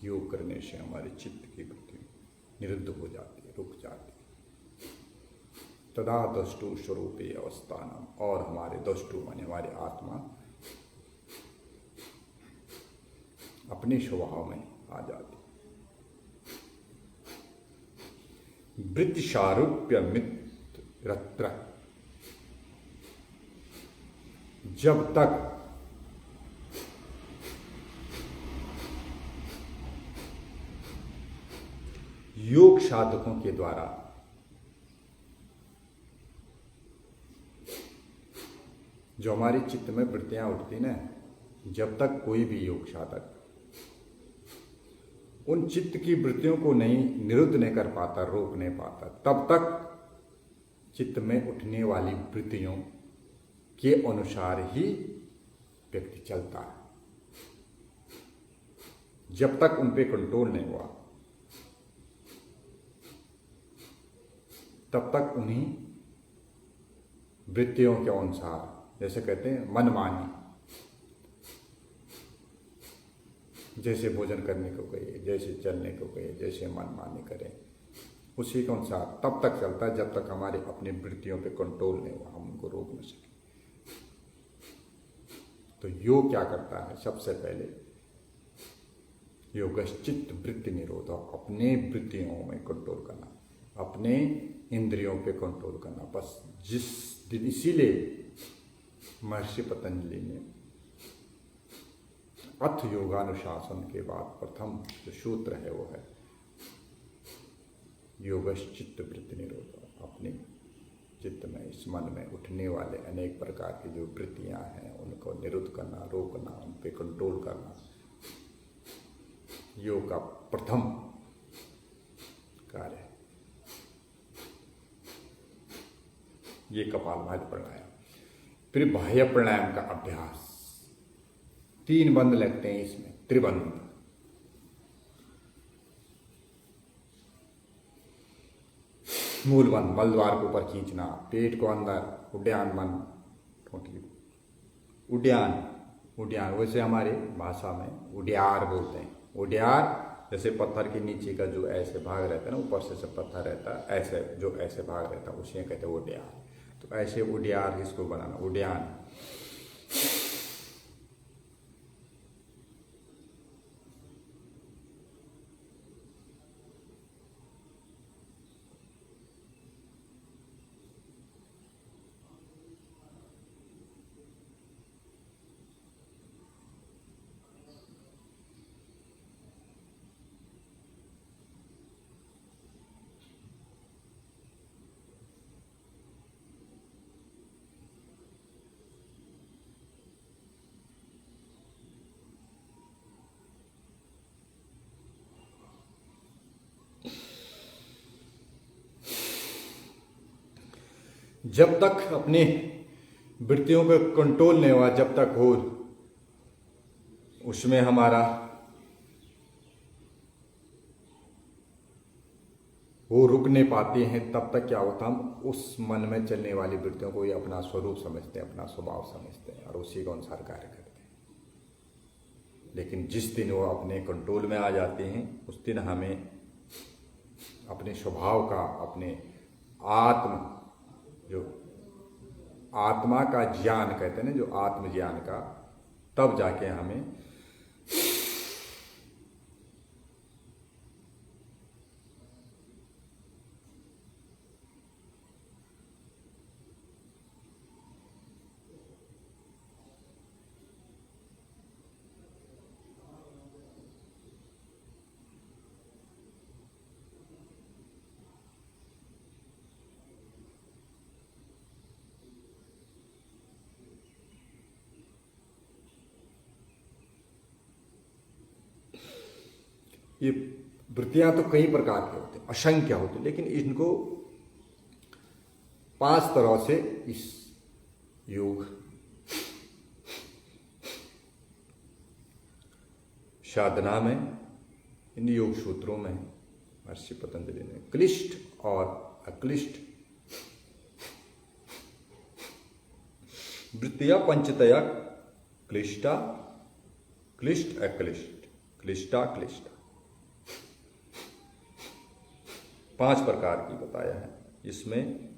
योग करने से हमारे चित्त की वृत्ति निरुद्ध हो जाती है, रुक जाती है। तदा दृष्टु स्वरूपे अवस्थानम, और हमारे दृष्टु माने हमारी आत्मा अपने स्वभाव में आ जाती। वृत्ति सारूप्य मित्रत्र, जब तक योग साधकों के द्वारा जो हमारे चित्त में वृत्तियां उठती ना, जब तक कोई भी योग साधक उन चित्त की वृत्तियों को नहीं निरुद्ध नहीं कर पाता, रोक नहीं पाता, तब तक चित्त में उठने वाली वृत्तियों के अनुसार ही व्यक्ति चलता है। जब तक उन पे कंट्रोल नहीं हुआ तब तक उन्हीं वृत्तियों के अनुसार, जैसे कहते हैं मनमानी, जैसे भोजन करने को कहे, जैसे चलने को कहे, जैसे मनमानी करें, उसी के अनुसार तब तक चलता है जब तक हमारे अपनी वृत्तियों पे कंट्रोल नहीं हुआ, हम उनको रोक न सके। तो योग क्या करता है? सबसे पहले योगश्चित्त वृत्ति निरोध, अपने वृत्तियों में कंट्रोल करना, अपने इंद्रियों पे कंट्रोल करना। बस जिस दिन, इसीलिए महर्षि पतंजलि ने अथ योगानुशासन के बाद प्रथम जो सूत्र है वो है योगश्चित्त वृत्ति निरोध। अपने चित्त में, इस मन में उठने वाले अनेक प्रकार की जो वृत्तियां हैं उनको निरुद्ध करना, रोकना, उन पे कंट्रोल करना योग का प्रथम कार्य है। ये कपालभाति प्राणायाम। फिर बाह्य प्राणायाम का अभ्यास, 3 बंद लगते हैं इसमें, त्रिबंध। मूल बंद, मलद्वार को ऊपर खींचना, पेट को अंदर, उड्डयन बंद, उड्डयन, उड्डयन वैसे हमारे भाषा में उड्यार बोलते हैं। उड्यार जैसे पत्थर के नीचे का जो ऐसे भाग रहता है ना, ऊपर से पत्थर रहता है, ऐसे जो ऐसे भाग रहता है उसे कहते हैं उड्यार। तो ऐसे उड्यार इसको बनाना, उड्डयन। जब तक अपने वृत्तियों पे कंट्रोल नहीं हुआ, जब तक हो उसमें हमारा वो रुक नहीं पाते हैं, तब तक क्या होता, हम उस मन में चलने वाली वृत्तियों को ही अपना स्वरूप समझते हैं, अपना स्वभाव समझते हैं और उसी के अनुसार कार्य करते हैं। लेकिन जिस दिन वो अपने कंट्रोल में आ जाते हैं उस दिन हमें अपने स्वभाव का, अपने जो आत्मा का ज्ञान कहते हैं ना, जो आत्मज्ञान का, तब जाके हमें ये वृत्तियां तो कई प्रकार के होते हैं, असंख्य होते हैं, लेकिन इनको 5 तरह से इस योग साधना में, इन योग सूत्रों में महर्षि पतंजलि ने क्लिष्ट और अक्लिष्ट वृत्तियां पंचतया क्लिष्टा, क्लिष्ट, अक्लिष्ट, क्लिष्टा, क्लिष्टा, 5 प्रकार की बताया है। इसमें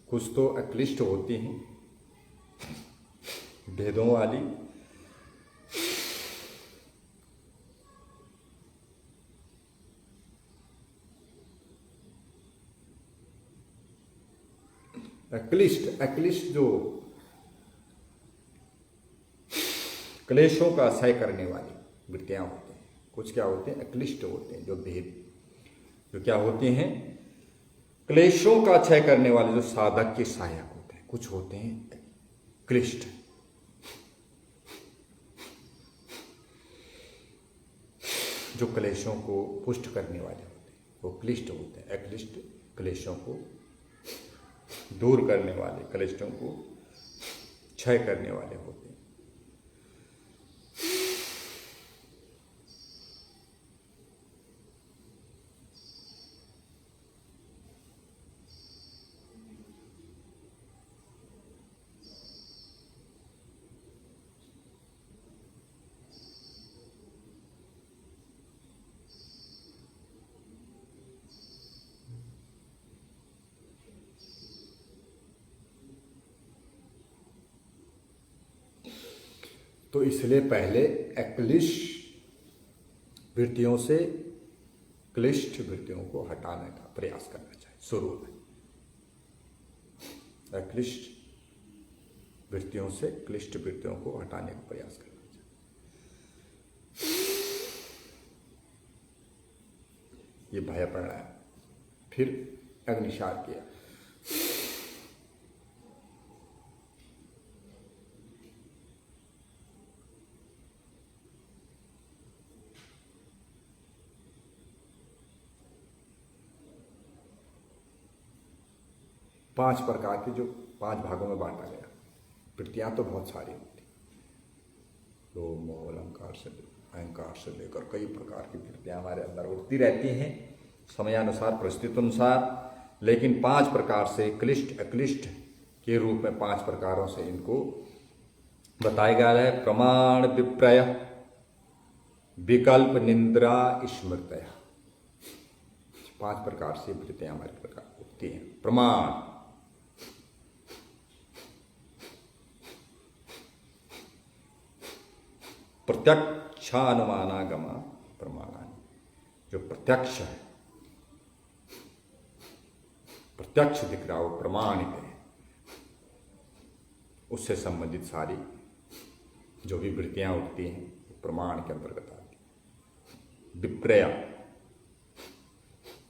कुछ तो अक्लिष्ट होती हैं, भेदों वाली, अक्लिष्ट जो क्लेशों का क्षय करने वाली वृत्तियां होती हैं। कुछ क्या होते हैं, अक्लिष्ट होते हैं, जो भेद, जो क्या होते हैं, क्लेशों का क्षय करने वाले, जो साधक के सहायक होते हैं। कुछ होते हैं क्लिष्ट, जो क्लेशों को पुष्ट करने वाले होते हैं, वो क्लिष्ट होते हैं। अक्लिष्ट क्लेशों को दूर करने वाले, क्लेशों को क्षय करने वाले होते हैं। तो इसलिए पहले अक्लिष्ट वृत्तियों से क्लिष्ट वृत्तियों को हटाने का प्रयास करना चाहिए। शुरू में अक्लिष्ट वृत्तियों से क्लिष्ट वृत्तियों को हटाने का प्रयास करना चाहिए। ये भय प्राणायाम, फिर अग्निसार किया। पांच प्रकार के, जो 5 भागों में बांटा गया। वृत्तियां तो बहुत सारी होती, लोभ मोह अहंकार से लेकर कई प्रकार की वृत्तियां हमारे अंदर उठती रहती हैं समयानुसार, परिस्थिति अनुसार। लेकिन 5 प्रकार से क्लिष्ट अक्लिष्ट के रूप में 5 प्रकारों से इनको बताया गया है। प्रमाण, विप्रय, विकल्प, निंद्रा, स्मृतय। 5 प्रकार से वृत्तियां हमारे प्रकार उठती हैं। प्रमाण, प्रत्यक्षानुमानागमा प्रमाणानि, जो प्रत्यक्ष है, प्रत्यक्ष दिख रहा हो, प्रमाणित है, उससे संबंधित सारी जो भी वृत्तियां उठती हैं प्रमाण के अंतर्गत आती है। विप्रया,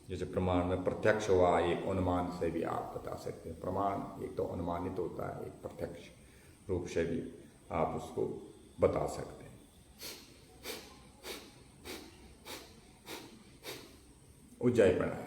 जैसे प्रमाण में प्रत्यक्ष हुआ, एक अनुमान से भी आप बता सकते हैं। प्रमाण एक तो अनुमानित होता है, एक प्रत्यक्ष रूप से भी आप उसको बता सकते हैं। उज्जय प्राणायाम।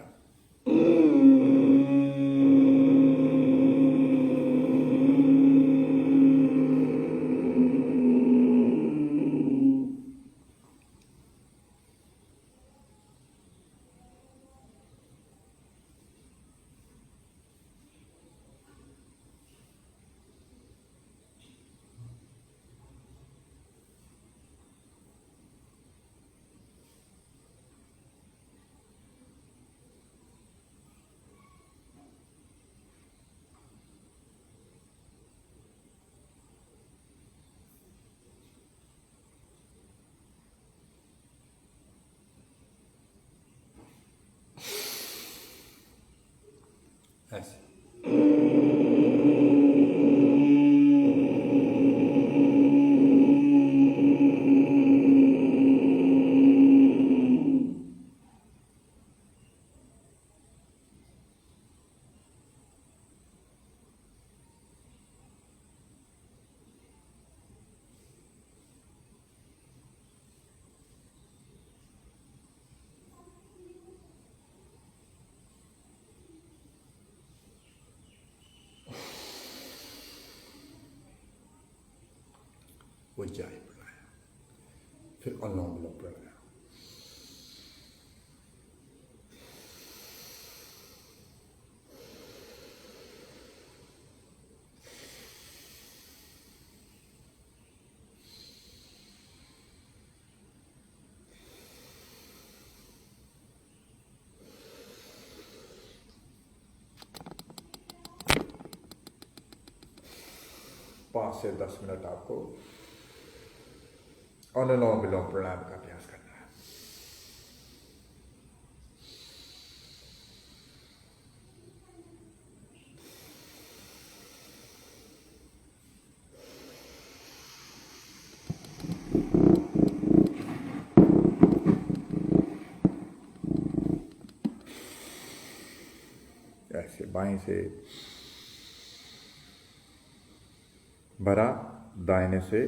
ऐसे उज्जय प्राणायाम, फिर अनुलोम विलोम प्राणायाम। 5 से 10 मिनट आपको अनुलोम विलोम प्राणायाम का अभ्यास करना है। ऐसे बाएं से भरा, दाहिने से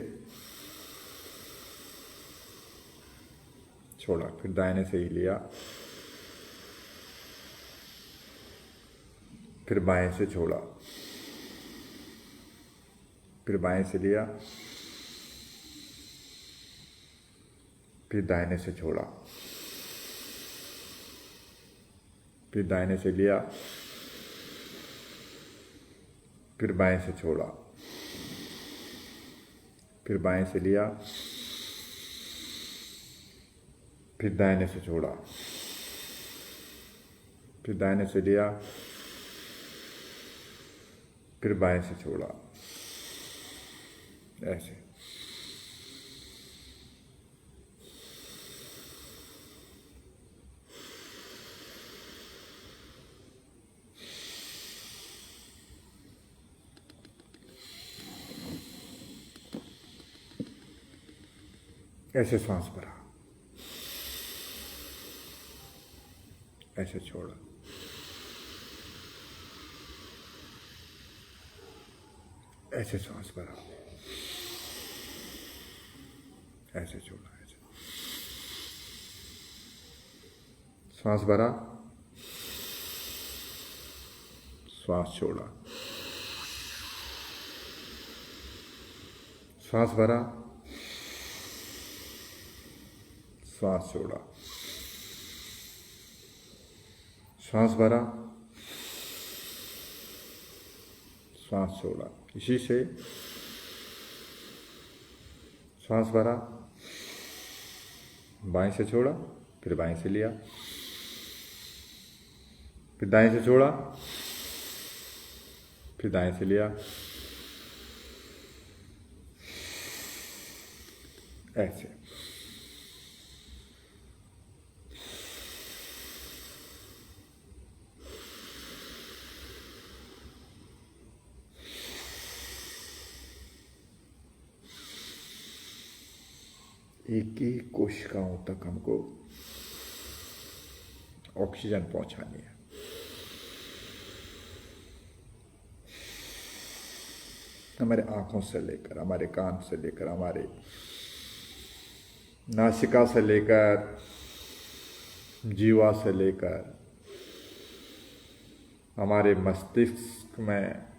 छोड़ा, फिर दाहिने से ही लिया, फिर बाएं से छोड़ा, फिर बाएं से लिया, फिर दाहिने से छोड़ा, फिर दाहिने से लिया, फिर बाएं से छोड़ा, फिर बाएं से लिया, फिर दाहिने से छोड़ा, फिर दाहिने से लिया, फिर बाएं से छोड़ा। ऐसे ऐसे सांस भरा, ऐसे छोड़ा, ऐसे सांस भरा, ऐसे छोड़ा, ऐसे सांस भरा, श्वास छोड़ा, श्वास भरा, श्वास छोड़ा, श्वास भरा, श्वास छोड़ा। इसी से श्वास भरा, बाएं से छोड़ा, फिर बाएं से लिया, फिर दाएं से छोड़ा, फिर दाएं से लिया, ऐसे। एक ही कोशिकाओं तक हमको ऑक्सीजन पहुंचानी है। हमारे आंखों से लेकर, हमारे कान से लेकर, हमारे नासिका से लेकर, जीवा से लेकर, हमारे मस्तिष्क में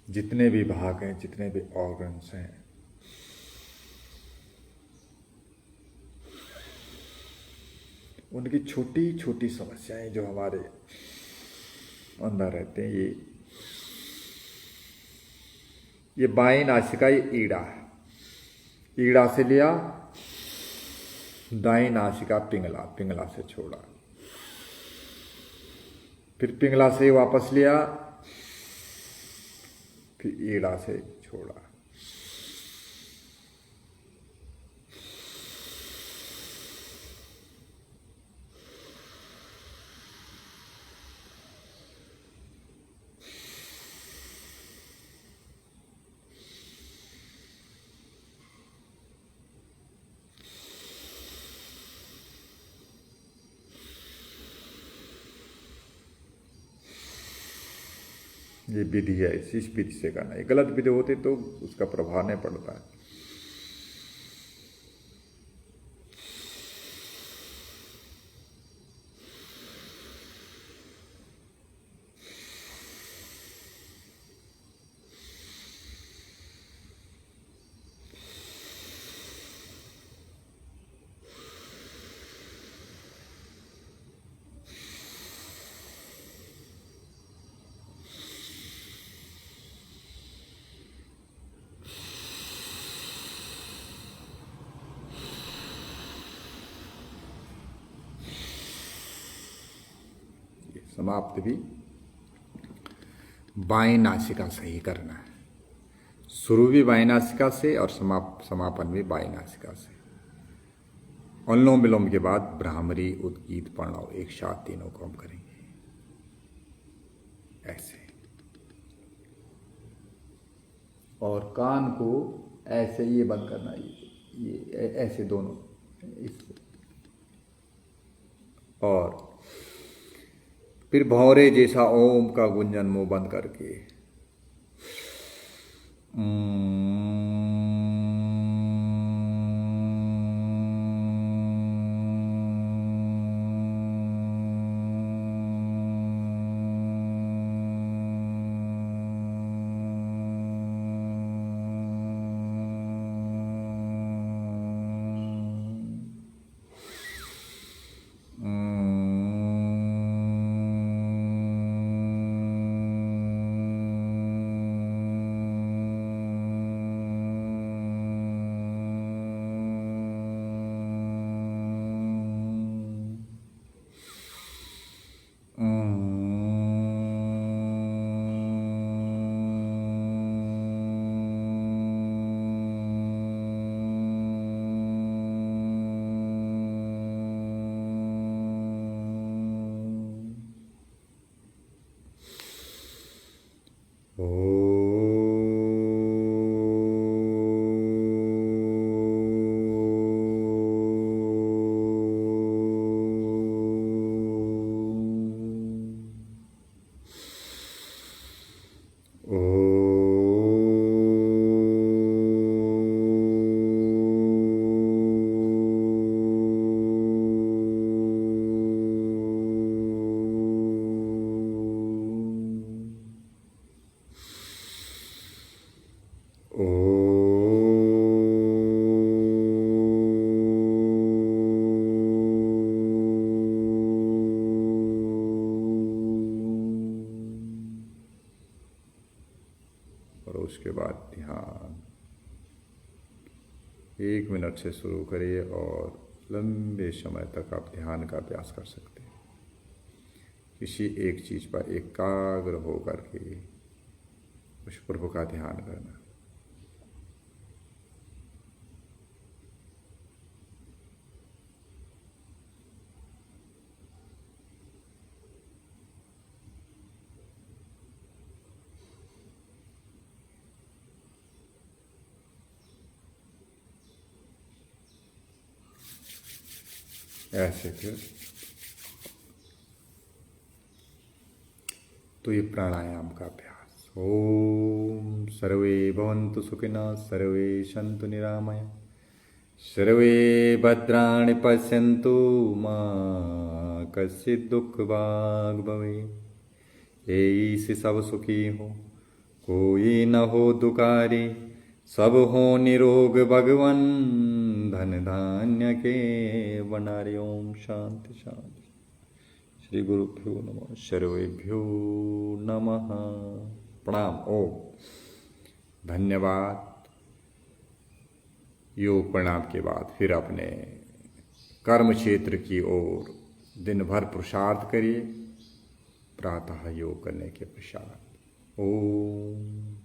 जितने भी भाग हैं, जितने भी ऑर्गन्स हैं, उनकी छोटी छोटी समस्याएं जो हमारे अंदर रहते हैं, ये बाएं नासिका, ये ईड़ा है, ईड़ा से लिया, दाएं नासिका पिंगला, पिंगला से छोड़ा, फिर पिंगला से वापस लिया, फिर ईड़ा से छोड़ा। ये विधि है, इस विधि से करना है। गलत विधि होते तो उसका प्रभाव नहीं पड़ता है। समाप्त भी बाएं नासिका सही करना है। शुरू भी बाएं नासिका से और समापन भी बाएं नासिका से। अनुलोम विलोम के बाद भ्रामरी, उद्गीत, प्रणव एक साथ तीनों को हम करेंगे ऐसे। और कान को ऐसे ये बंद करना, ये ऐसे दोनों इस। और फिर भौरे जैसा ओम का गुंजन मुंह बंद करके उसके बाद ध्यान 1 मिनट से शुरू करिए और लंबे समय तक आप ध्यान का अभ्यास कर सकते हैं। किसी एक चीज़ पर एकाग्र होकर के उस प्रभु का ध्यान करना। ऐसे फिर तो ये प्राणायाम का अभ्यास। ओम सर्वे भवन्तु सुखिनः, सर्वे सन्तु निरामया, सर्वे भद्राणि पश्यन्तु मा कश्चित् दुःखभाग् भवेत्। ऐसे सब सुखी हो, कोई न हो दुखारी, सब हो निरोग भगवन, धन धान्य के भंडारी। ओम शांति शांति। श्री गुरुभ्यो नमः, सर्वेभ्यो नमः, प्रणाम। ओम धन्यवाद। योग प्रणाम के बाद फिर अपने कर्म क्षेत्र की ओर दिन भर पुरुषार्थ करिए। प्रातः योग करने के पश्चात ओम